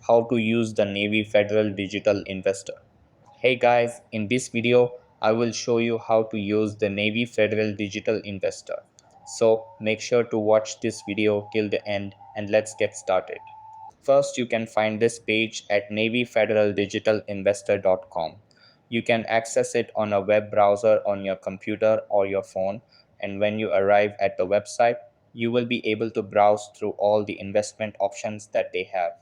how to use the Navy Federal Digital Investor. Hey guys, in this video, I will show you how to use the Navy Federal Digital Investor. So make sure to watch this video till the end and let's get started. First, you can find this page at navyfederaldigitalinvestor.com. You can access it on a web browser on your computer or your phone, and when you arrive at the website, you will be able to browse through all the investment options that they have.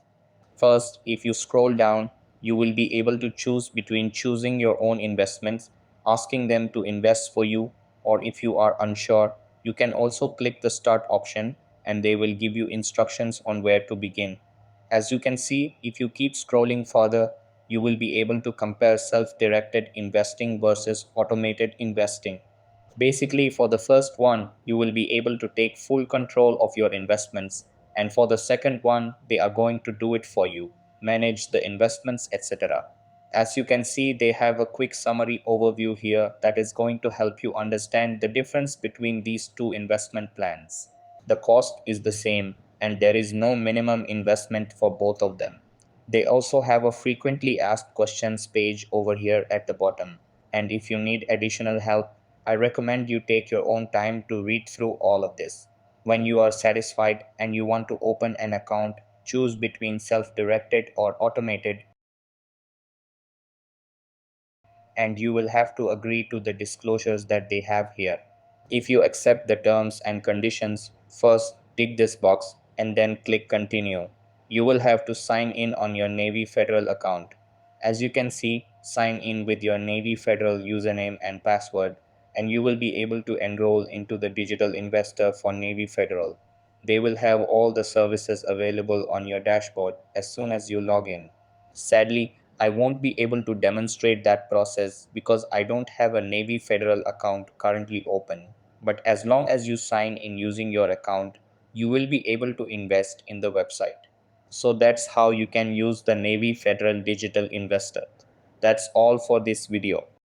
First, if you scroll down, you will be able to choose between choosing your own investments, asking them to invest for you, or if you are unsure, you can also click the start option and they will give you instructions on where to begin. As you can see, if you keep scrolling further, you will be able to compare self-directed investing versus automated investing. Basically, for the first one, you will be able to take full control of your investments, and for the second one, they are going to do it for you, manage the investments, etc. As you can see, they have a quick summary overview here that is going to help you understand the difference between these two investment plans. The cost is the same, and there is no minimum investment for both of them. They also have a frequently asked questions page over here at the bottom. And if you need additional help, I recommend you take your own time to read through all of this. When you are satisfied and you want to open an account, choose between self-directed or automated, and you will have to agree to the disclosures that they have here. If you accept the terms and conditions, first tick this box and then click continue. You will have to sign in on your Navy Federal account. As you can see, sign in with your Navy Federal username and password, and you will be able to enroll into the digital investor for Navy Federal. They will have all the services available on your dashboard as soon as you log in. Sadly, I won't be able to demonstrate that process because I don't have a Navy Federal account currently open. But as long as you sign in using your account, you will be able to invest in the website. So that's how you can use the Navy Federal Digital Investor. That's all for this video.